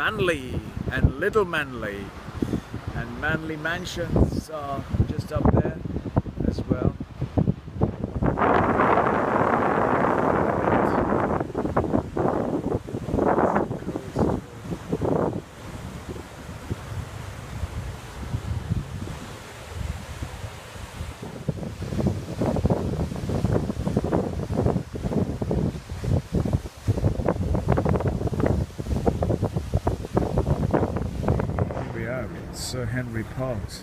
Manly and Little Manly, and Manly Mansions are just up there as well. Sir Henry Parkes,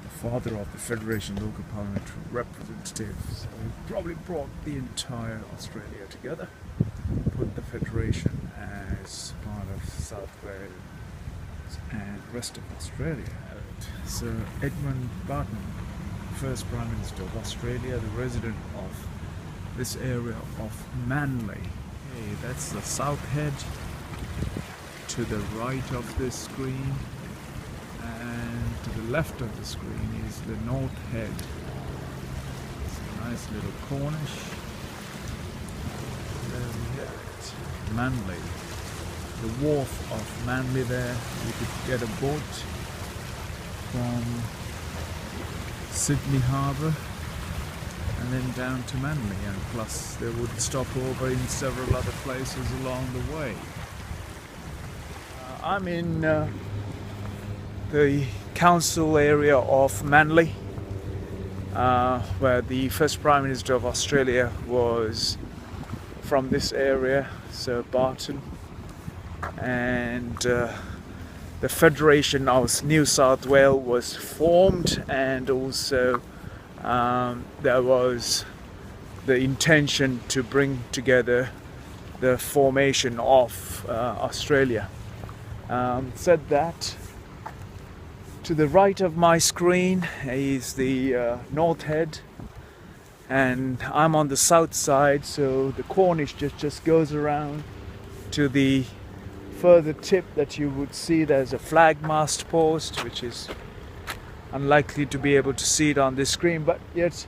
the father of the Federation Local Parliament Representatives, who probably brought the entire Australia together, put the Federation as part of South Wales and rest of Australia. Sir Edmund Barton, first Prime Minister of Australia, the resident of this area of Manly. Hey, that's the south head. To the right of the screen and to the left of the screen is the north head. It's a nice little Cornish. There we have it. Manly. The wharf of Manly there. You could get a boat from Sydney Harbour and then down to Manly, and plus they would stop over in several other places along the way. I'm in the council area of Manly, where the first Prime Minister of Australia was from this area, Sir Barton, and the Federation of New South Wales was formed, and also there was the intention to bring together the formation of Australia. Said that, to the right of my screen is the north head, and I'm on the south side, so the Cornish just goes around to the further tip that you would see. There's a flag mast post, which is unlikely to be able to see it on this screen, but yet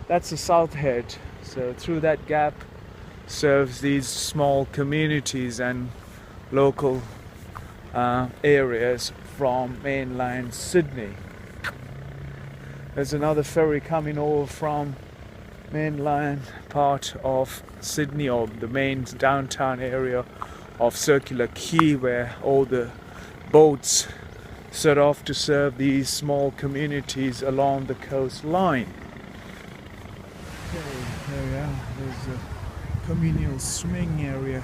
that's the south head. So through that gap serves these small communities and local areas from mainland Sydney. There's another ferry coming over from mainland part of Sydney, or the main downtown area of Circular Quay, where all the boats set off to serve these small communities along the coastline. Okay, there we are. There's a communal swimming area.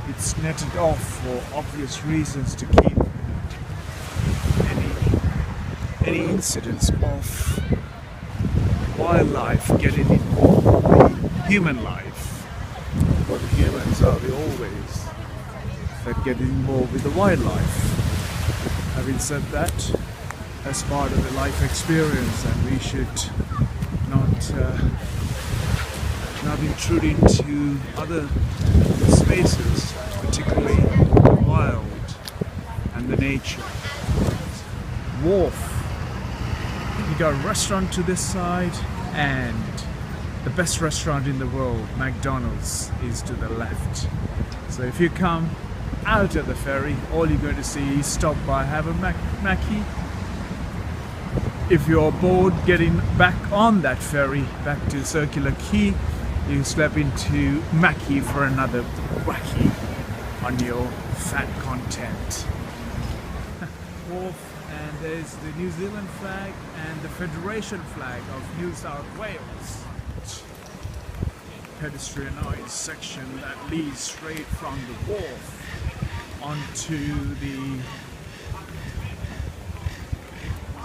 It's netted off for obvious reasons to keep any incidents of wildlife getting involved with human life. But humans are the always that get involved with the wildlife. Having said that, as part of the life experience, and we should not intrude into other spaces, particularly the wild and the nature. Wharf. You got a restaurant to this side, and the best restaurant in the world, McDonald's, is to the left. So if you come out of the ferry, all you're going to see is stop by, have a Mackie. If you're bored getting back on that ferry back to Circular Quay, you step into Mackie for another wacky on your fat content. Wharf, and there's the New Zealand flag and the Federation flag of New South Wales. Pedestrianised section that leads straight from the wharf onto the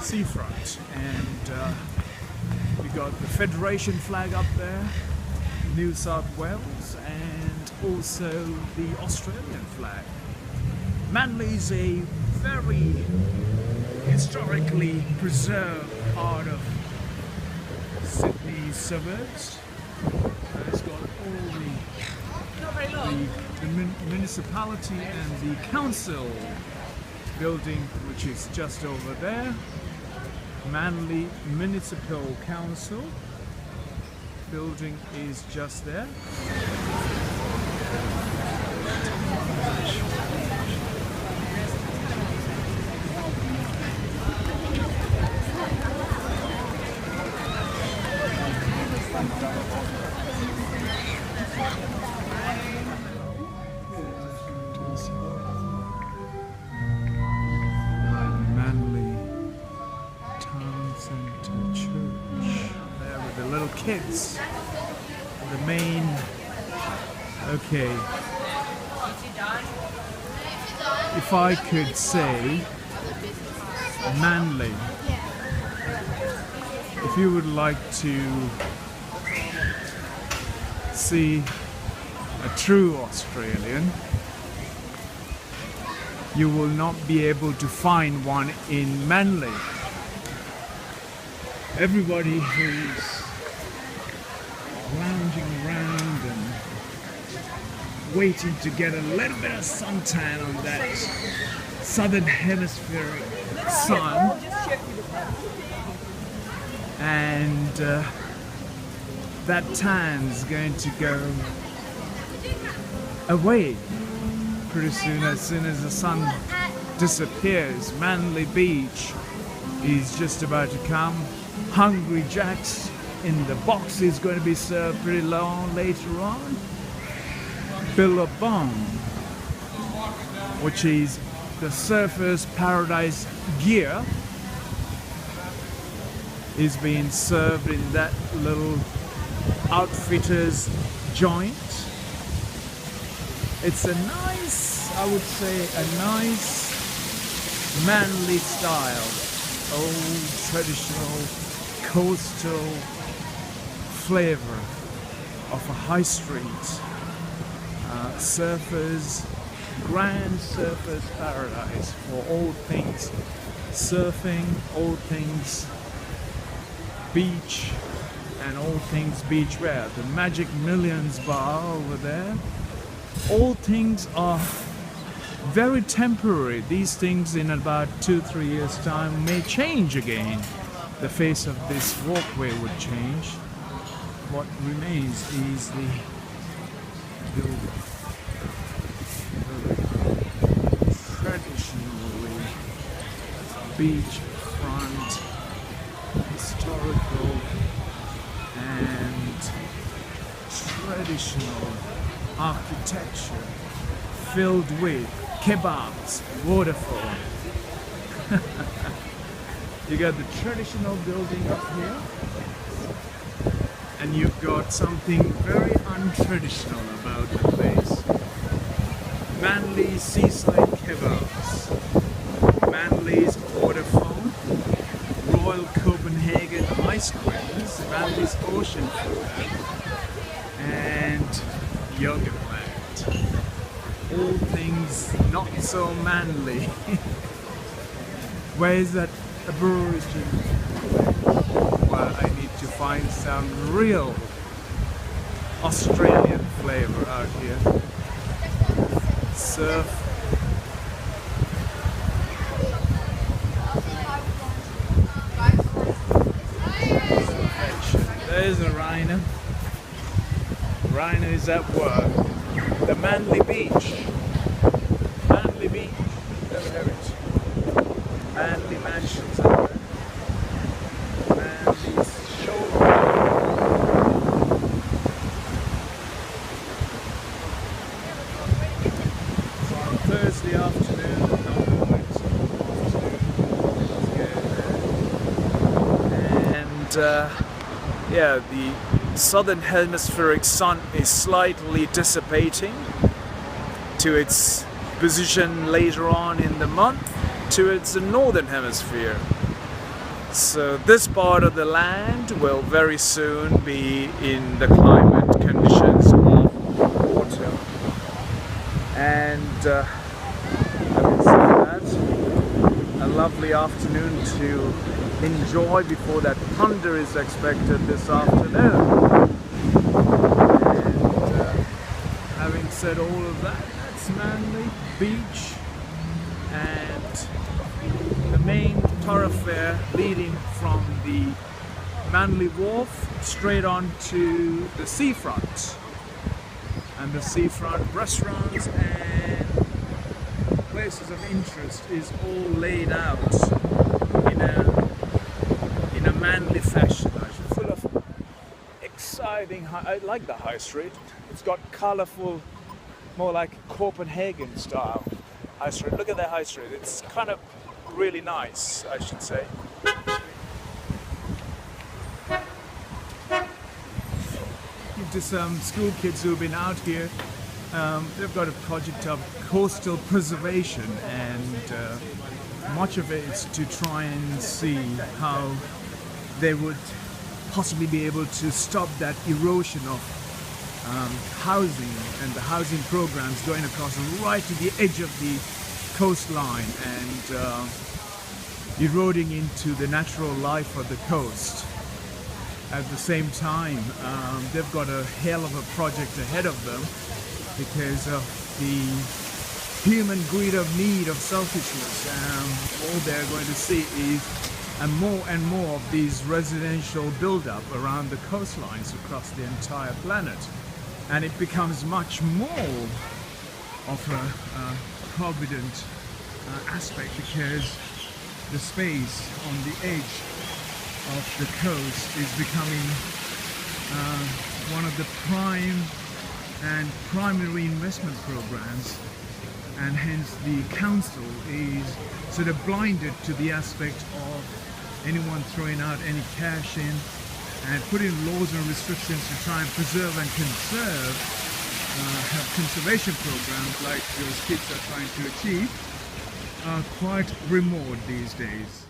seafront, and we got the Federation flag up there, New South Wales, and also the Australian flag. Manly is a very historically preserved part of Sydney's suburbs. It's got all the municipality and the council building, which is just over there. Manly Municipal Council building is just there. Manly Town Centre Church. There with the little kids. The main. Okay. If I could say Manly, if you would like to see a true Australian, you will not be able to find one in Manly. Everybody who's lounging around and waiting to get a little bit of suntan on that southern hemisphere sun, and that tan's going to go away pretty soon. As soon as the sun disappears, Manly Beach is just about to come. Hungry Jack's in the box is going to be served pretty long later on. Billabong, which is the Surfer's Paradise gear, is being served in that little outfitter's joint. It's a nice, I would say, a nice Manly style, old traditional coastal flavor of a high street surfers, grand surfers paradise for all things surfing, all things beach, and all things beachwear. The Magic Millions bar over there. All things are very temporary. These things in about 2-3 years time may change again. The face of this walkway would change. What remains is the building. Traditionally beachfront, historical and traditional architecture filled with kebabs, waterfall. You got the traditional building up here, and you've got something very untraditional about the place. Manly's Seaside kebabs, Manly's waterfall, Royal Copenhagen ice creams, Manly's ocean food, and Yogaland. All things not so manly. Where is that Aborigine? Well, I need to find some real Australian flavor out here. Surf. There's a rhino. Rhino is at work. The Manly Beach. Manly Beach. There it is. Manly Mansions out there. Manly's showroom. So on Thursday afternoon, and yeah, the southern hemispheric sun is slightly dissipating to its position later on in the month towards the northern hemisphere. So this part of the land will very soon be in the climate conditions of autumn. And having said that, a lovely afternoon to enjoy before that thunder is expected this afternoon. And having said all of that, that's Manly Beach and the main thoroughfare leading from the Manly Wharf straight on to the seafront. And the seafront restaurants and places of interest is all laid out in a Manly fashion, full of exciting. I like the high street. It's got colorful, more like Copenhagen style high street. Look at that high street. It's kind of really nice, I should say. To some school kids who've been out here, they've got a project of coastal preservation, and much of it is to try and see how they would possibly be able to stop that erosion of housing and the housing programs going across right to the edge of the coastline and eroding into the natural life of the coast. At the same time, they've got a hell of a project ahead of them because of the human greed of need, of selfishness. All they're going to see is and more of these residential build-up around the coastlines across the entire planet. And it becomes much more of a provident aspect because the space on the edge of the coast is becoming one of the prime and primary investment programs, and hence the council is sort of blinded to the aspect of anyone throwing out any cash in and putting laws and restrictions to try and preserve and conserve, have conservation programs like those kids are trying to achieve, are quite remote these days.